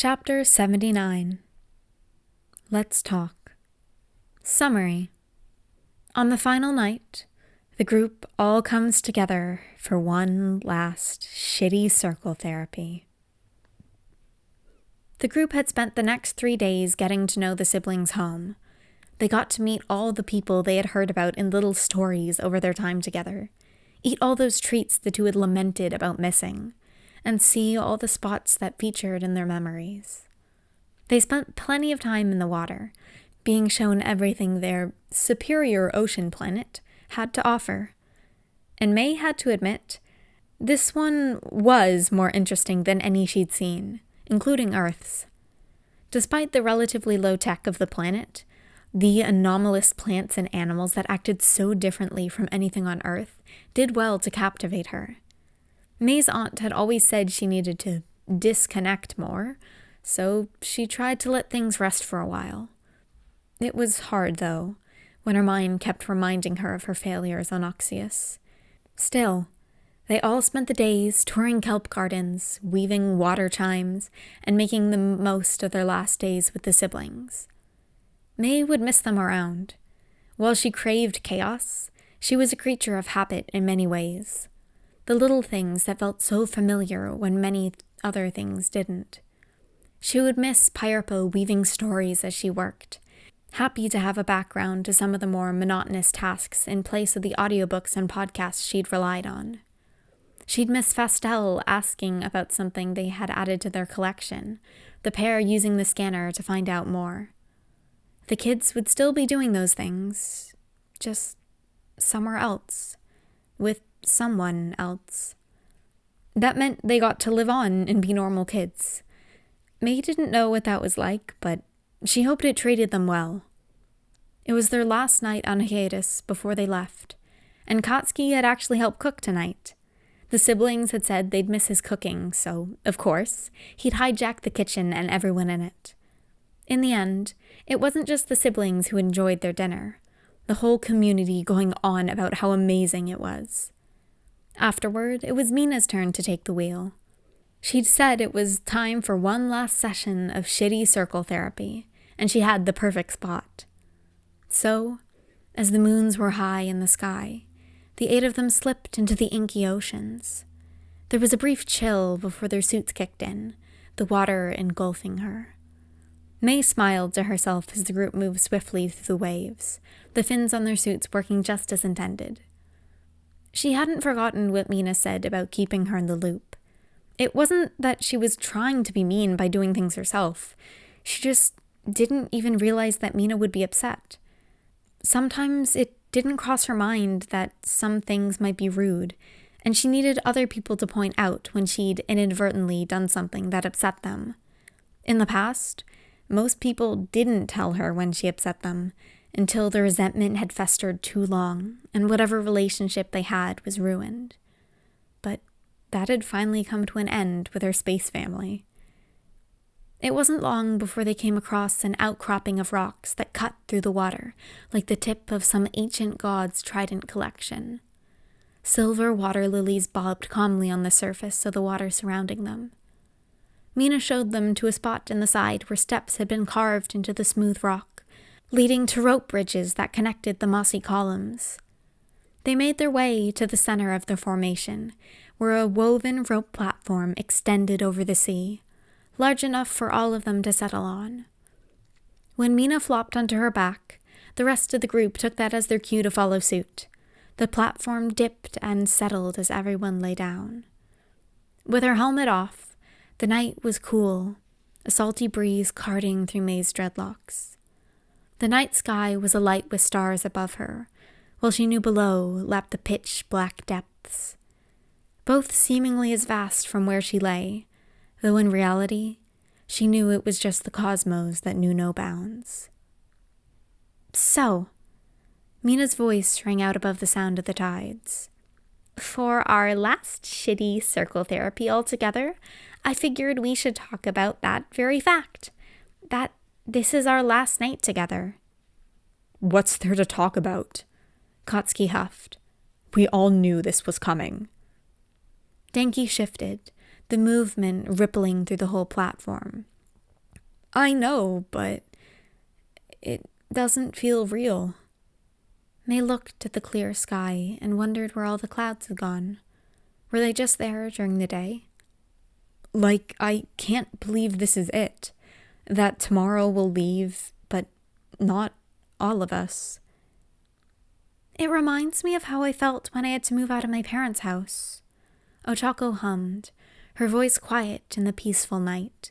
Chapter 79. Let's Talk. Summary. On the final night, the group all comes together for one last shitty circle therapy. The group had spent the next 3 days getting to know the siblings' home. They got to meet all the people they had heard about in little stories over their time together, eat all those treats the two had lamented about missing, and see all the spots that featured in their memories. They spent plenty of time in the water, being shown everything their superior ocean planet had to offer. And Mei had to admit, this one was more interesting than any she'd seen, including Earth's. Despite the relatively low tech of the planet, the anomalous plants and animals that acted so differently from anything on Earth did well to captivate her. Mei's aunt had always said she needed to disconnect more, so she tried to let things rest for a while. It was hard, though, when her mind kept reminding her of her failures on Oxyus. Still, they all spent the days touring kelp gardens, weaving water chimes, and making the most of their last days with the siblings. Mei would miss them around. While she craved chaos, she was a creature of habit in many ways. The little things that felt so familiar when many other things didn't. She would miss Pyrepo weaving stories as she worked, happy to have a background to some of the more monotonous tasks in place of the audiobooks and podcasts she'd relied on. She'd miss Fastel asking about something they had added to their collection, the pair using the scanner to find out more. The kids would still be doing those things, just somewhere else, with someone else. That meant they got to live on and be normal kids. Mei didn't know what that was like, but she hoped it treated them well. It was their last night on hiatus before they left, and Katsuki had actually helped cook tonight. The siblings had said they'd miss his cooking, so, of course, he'd hijack the kitchen and everyone in it. In the end, it wasn't just the siblings who enjoyed their dinner, the whole community going on about how amazing it was. Afterward, it was Mina's turn to take the wheel. She'd said it was time for one last session of shitty circle therapy, and she had the perfect spot. So, as the moons were high in the sky, the 8 of them slipped into the inky oceans. There was a brief chill before their suits kicked in, the water engulfing her. Mei smiled to herself as the group moved swiftly through the waves, the fins on their suits working just as intended. She hadn't forgotten what Mina said about keeping her in the loop. It wasn't that she was trying to be mean by doing things herself. She just didn't even realize that Mina would be upset. Sometimes it didn't cross her mind that some things might be rude, and she needed other people to point out when she'd inadvertently done something that upset them. In the past, most people didn't tell her when she upset them, until the resentment had festered too long, and whatever relationship they had was ruined. But that had finally come to an end with her space family. It wasn't long before they came across an outcropping of rocks that cut through the water, like the tip of some ancient god's trident collection. Silver water lilies bobbed calmly on the surface of the water surrounding them. Mina showed them to a spot in the side where steps had been carved into the smooth rock, leading to rope bridges that connected the mossy columns. They made their way to the center of the formation, where a woven rope platform extended over the sea, large enough for all of them to settle on. When Mina flopped onto her back, the rest of the group took that as their cue to follow suit. The platform dipped and settled as everyone lay down. With her helmet off, the night was cool, a salty breeze carting through Mei's dreadlocks. The night sky was alight with stars above her, while she knew below lapped the pitch-black depths. Both seemingly as vast from where she lay, though in reality, she knew it was just the cosmos that knew no bounds. So, Mina's voice rang out above the sound of the tides. For our last shitty circle therapy altogether, I figured we should talk about that very fact. That this is our last night together. What's there to talk about? Katsuki huffed. We all knew this was coming. Denki shifted, the movement rippling through the whole platform. I know, but it doesn't feel real. Mei looked at the clear sky and wondered where all the clouds had gone. Were they just there during the day? Like, I can't believe this is it. That tomorrow we'll leave, but not all of us. It reminds me of how I felt when I had to move out of my parents' house. Ochako hummed, her voice quiet in the peaceful night.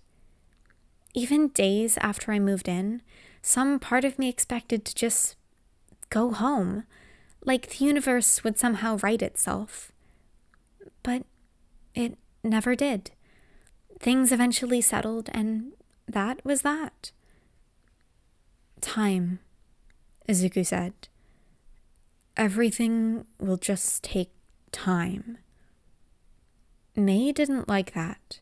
Even days after I moved in, some part of me expected to just go home, like the universe would somehow right itself. But it never did. Things eventually settled, and that was that. Time, Izuku said. Everything will just take time. Mei didn't like that.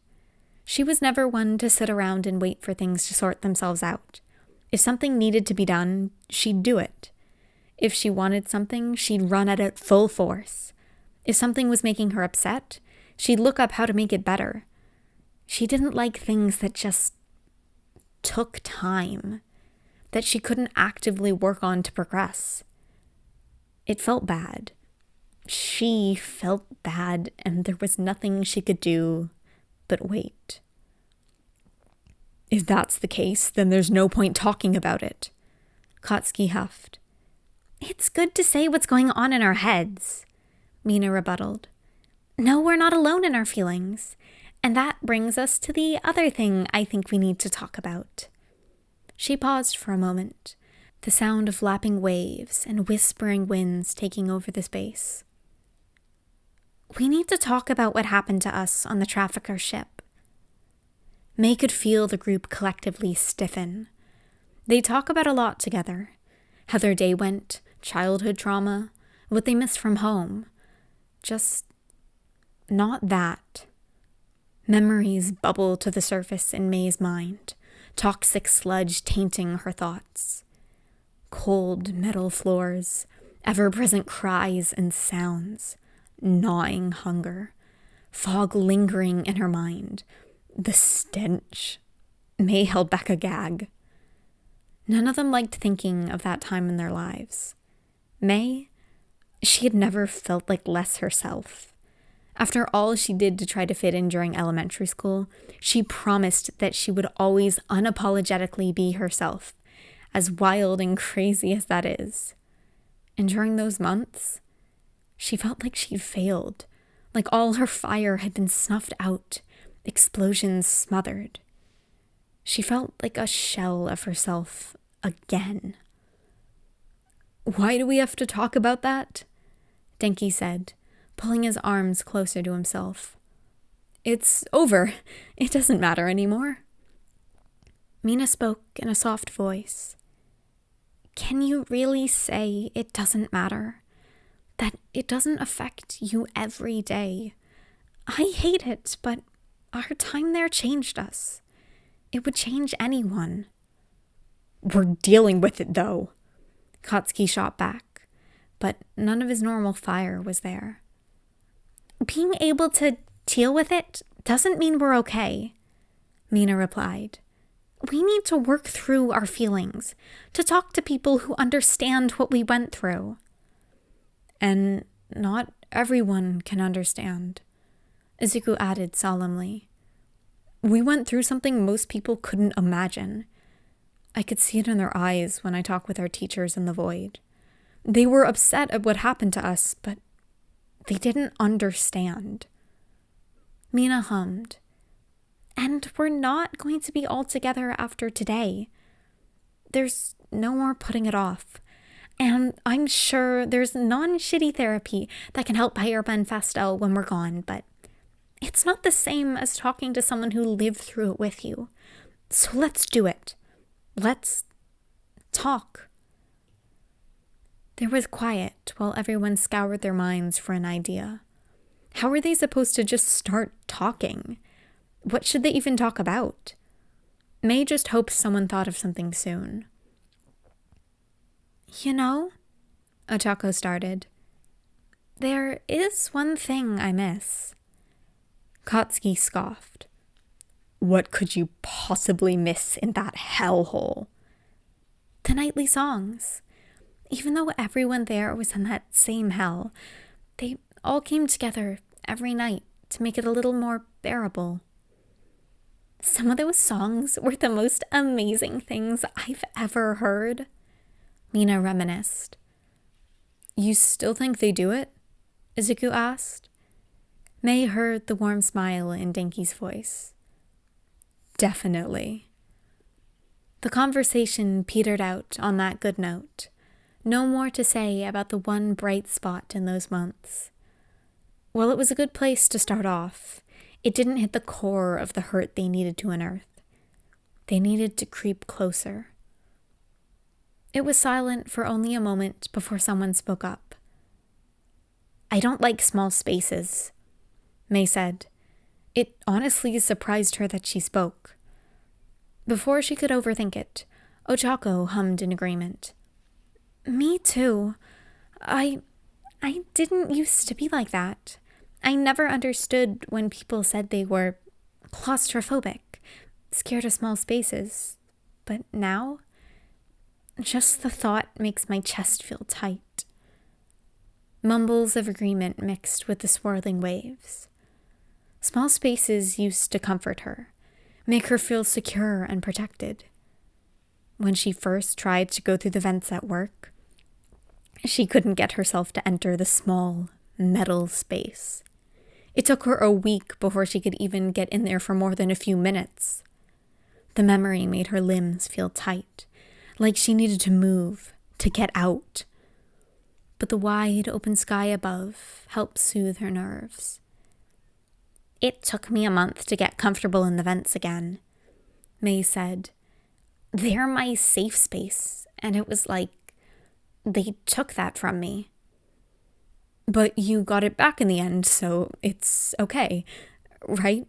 She was never one to sit around and wait for things to sort themselves out. If something needed to be done, she'd do it. If she wanted something, she'd run at it full force. If something was making her upset, she'd look up how to make it better. She didn't like things that just took time, that she couldn't actively work on to progress. It felt bad. She felt bad, and there was nothing she could do but wait. If that's the case, then there's no point talking about it, Katsuki huffed. It's good to say what's going on in our heads, Mina rebutted. No, we're not alone in our feelings. And that brings us to the other thing I think we need to talk about. She paused for a moment, the sound of lapping waves and whispering winds taking over the space. We need to talk about what happened to us on the trafficker ship. Mei could feel the group collectively stiffen. They talk about a lot together. How their day went, childhood trauma, what they missed from home. Just not that. Memories bubble to the surface in Mei's mind, toxic sludge tainting her thoughts. Cold metal floors, ever-present cries and sounds, gnawing hunger, fog lingering in her mind, the stench. Mei held back a gag. None of them liked thinking of that time in their lives. Mei, she had never felt like less herself. After all she did to try to fit in during elementary school, she promised that she would always unapologetically be herself, as wild and crazy as that is. And during those months, she felt like she'd failed, like all her fire had been snuffed out, explosions smothered. She felt like a shell of herself again. Why do we have to talk about that? Denki said, pulling his arms closer to himself. It's over. It doesn't matter anymore. Mina spoke in a soft voice. Can you really say it doesn't matter? That it doesn't affect you every day? I hate it, but our time there changed us. It would change anyone. We're dealing with it, though. Katsuki shot back, but none of his normal fire was there. Being able to deal with it doesn't mean we're okay, Mina replied. We need to work through our feelings, to talk to people who understand what we went through. And not everyone can understand, Izuku added solemnly. We went through something most people couldn't imagine. I could see it in their eyes when I talked with our teachers in the void. They were upset at what happened to us, but they didn't understand. Mina hummed. And we're not going to be all together after today. There's no more putting it off. And I'm sure there's non-shitty therapy that can help Higher Ben Fastel when we're gone, but it's not the same as talking to someone who lived through it with you. So let's do it. Let's talk. There was quiet while everyone scoured their minds for an idea. How were they supposed to just start talking? What should they even talk about? Mei just hoped someone thought of something soon. You know, Ochako started, there is one thing I miss. Katsuki scoffed. What could you possibly miss in that hellhole? The nightly songs. Even though everyone there was in that same hell, they all came together every night to make it a little more bearable. Some of those songs were the most amazing things I've ever heard, Mina reminisced. You still think they do it? Izuku asked. Mei heard the warm smile in Denki's voice. Definitely. The conversation petered out on that good note. No more to say about the one bright spot in those months. While it was a good place to start off, it didn't hit the core of the hurt they needed to unearth. They needed to creep closer. It was silent for only a moment before someone spoke up. "I don't like small spaces," Mei said. It honestly surprised her that she spoke. Before she could overthink it, Ochako hummed in agreement. "Me too. I didn't used to be like that. I never understood when people said they were claustrophobic, scared of small spaces. But now, just the thought makes my chest feel tight." Mumbles of agreement mixed with the swirling waves. Small spaces used to comfort her, make her feel secure and protected. When she first tried to go through the vents at work, she couldn't get herself to enter the small, metal space. It took her a week before she could even get in there for more than a few minutes. The memory made her limbs feel tight, like she needed to move, to get out. But the wide, open sky above helped soothe her nerves. "It took me a month to get comfortable in the vents again," Mei said. "They're my safe space, and it was like they took that from me." "But you got it back in the end, so it's okay, right?"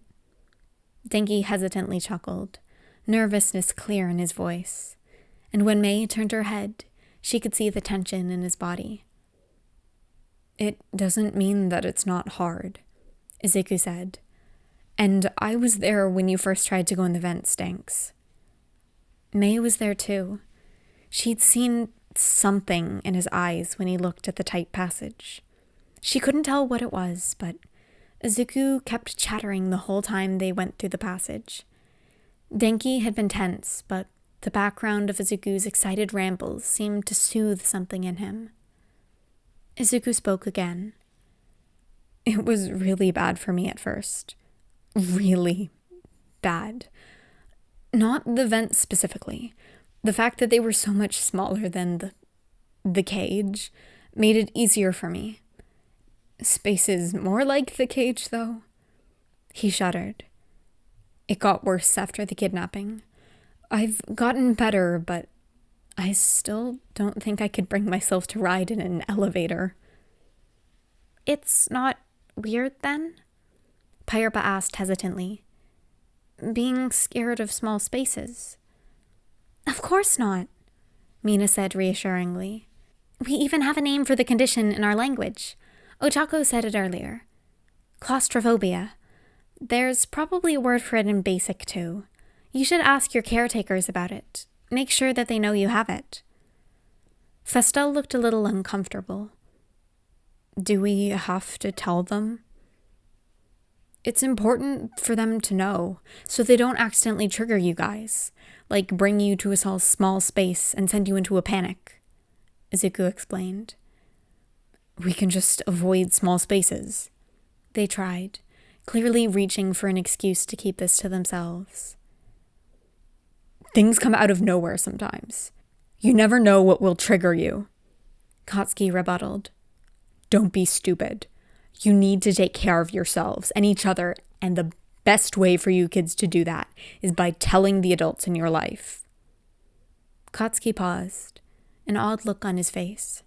Denki hesitantly chuckled, nervousness clear in his voice. And when Mei turned her head, she could see the tension in his body. "It doesn't mean that it's not hard," Izuku said. "And I was there when you first tried to go in the vent, Stanks." Mei was there too. She'd seen something in his eyes when he looked at the tight passage. She couldn't tell what it was, but Izuku kept chattering the whole time they went through the passage. Denki had been tense, but the background of Izuku's excited rambles seemed to soothe something in him. Izuku spoke again. "It was really bad for me at first. Really bad. Not the vents specifically. The fact that they were so much smaller than the cage made it easier for me. Spaces more like the cage, though." He shuddered. "It got worse after the kidnapping. I've gotten better, but I still don't think I could bring myself to ride in an elevator." "It's not weird, then?" Pyerpa asked hesitantly. "Being scared of small spaces." "Of course not," Mina said reassuringly. "We even have a name for the condition in our language. Ochako said it earlier. Claustrophobia. There's probably a word for it in basic, too. You should ask your caretakers about it. Make sure that they know you have it." Festel looked a little uncomfortable. "Do we have to tell them?" "It's important for them to know, so they don't accidentally trigger you guys, like bring you to a small space and send you into a panic," Izuku explained. "We can just avoid small spaces." They tried, clearly reaching for an excuse to keep this to themselves. "Things come out of nowhere sometimes. You never know what will trigger you," Katsuki rebutted. "Don't be stupid. You need to take care of yourselves and each other, and the best way for you kids to do that is by telling the adults in your life." Katsuki paused, an odd look on his face.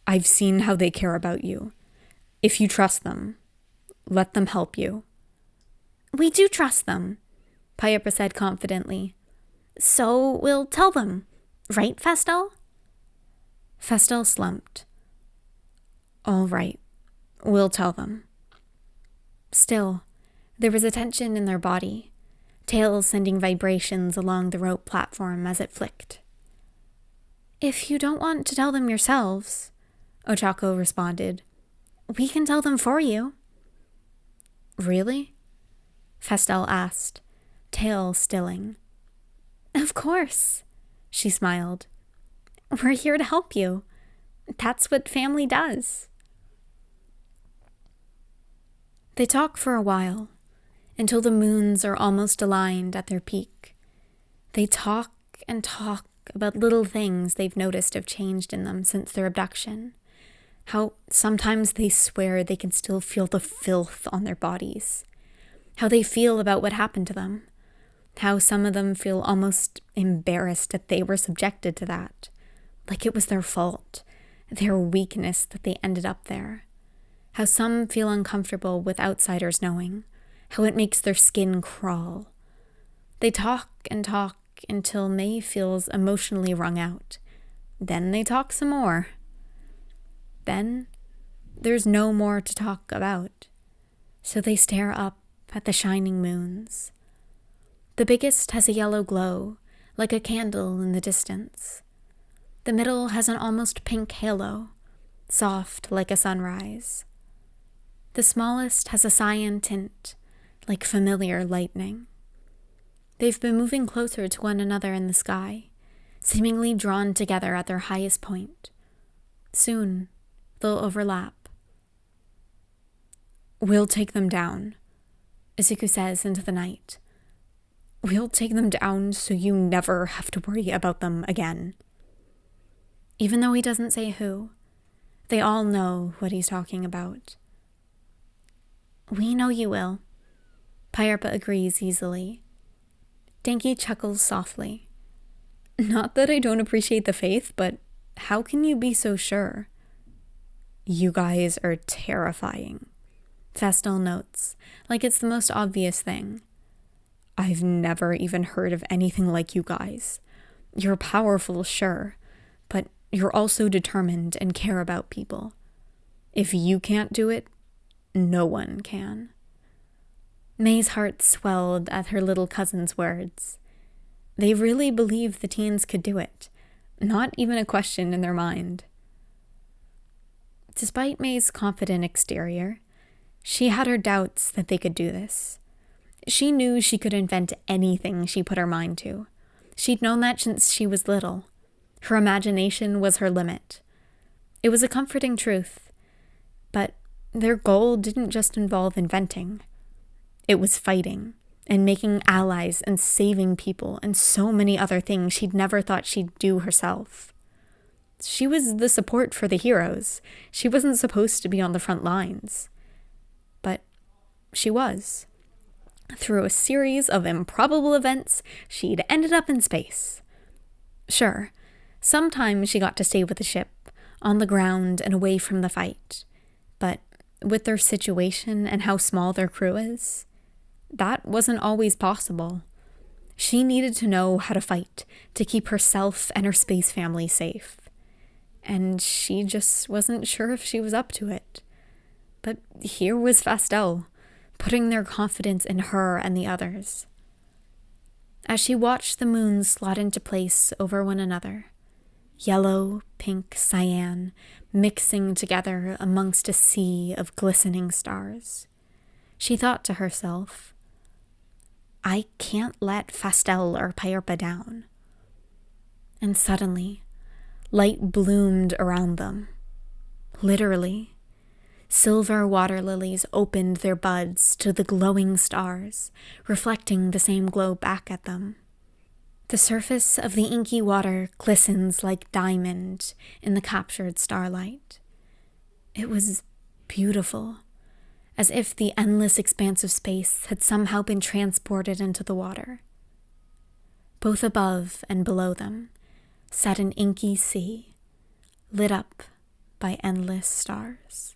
"I've seen how they care about you. If you trust them, let them help you." "We do trust them," Pyerpa said confidently. "So we'll tell them, right, Festel?" Festel slumped. "All right, we'll tell them." Still, there was a tension in their body, tails sending vibrations along the rope platform as it flicked. "If you don't want to tell them yourselves," Ochako responded, "we can tell them for you." "Really?" Fastel asked, tail stilling. "Of course," she smiled. "We're here to help you. That's what family does." They talk for a while, until the moons are almost aligned at their peak. They talk and talk about little things they've noticed have changed in them since their abduction. How sometimes they swear they can still feel the filth on their bodies. How they feel about what happened to them. How some of them feel almost embarrassed that they were subjected to that. Like it was their fault, their weakness that they ended up there. How some feel uncomfortable with outsiders knowing. How it makes their skin crawl. They talk and talk until Mei feels emotionally wrung out. Then they talk some more. Then there's no more to talk about. So they stare up at the shining moons. The biggest has a yellow glow, like a candle in the distance. The middle has an almost pink halo, soft like a sunrise. The smallest has a cyan tint, like familiar lightning. They've been moving closer to one another in the sky, seemingly drawn together at their highest point. Soon, they'll overlap. "We'll take them down," Izuku says into the night. "We'll take them down so you never have to worry about them again." Even though he doesn't say who, they all know what he's talking about. "We know you will," Pyarpa agrees easily. Denki chuckles softly. "Not that I don't appreciate the faith, but how can you be so sure?" "You guys are terrifying," Fastel notes, like it's the most obvious thing. "I've never even heard of anything like you guys. You're powerful, sure, but you're also determined and care about people. If you can't do it, no one can." Mei's heart swelled at her little cousin's words. They really believed the teens could do it, not even a question in their mind. Despite Mei's confident exterior, she had her doubts that they could do this. She knew she could invent anything she put her mind to. She'd known that since she was little. Her imagination was her limit. It was a comforting truth, but their goal didn't just involve inventing. It was fighting and making allies and saving people and so many other things she'd never thought she'd do herself. She was the support for the heroes. She wasn't supposed to be on the front lines. But she was. Through a series of improbable events, she'd ended up in space. Sure, sometimes she got to stay with the ship, on the ground and away from the fight. But with their situation and how small their crew is, that wasn't always possible. She needed to know how to fight to keep herself and her space family safe. And she just wasn't sure if she was up to it. But here was Fastel, putting their confidence in her and the others. As she watched the moons slot into place over one another, yellow, pink, cyan, mixing together amongst a sea of glistening stars, she thought to herself, "I can't let Fastel or Pyarpa down." And suddenly, light bloomed around them. Literally. Silver water lilies opened their buds to the glowing stars, reflecting the same glow back at them. The surface of the inky water glistens like diamond in the captured starlight. It was beautiful, as if the endless expanse of space had somehow been transported into the water. Both above and below them sat an inky sea, lit up by endless stars.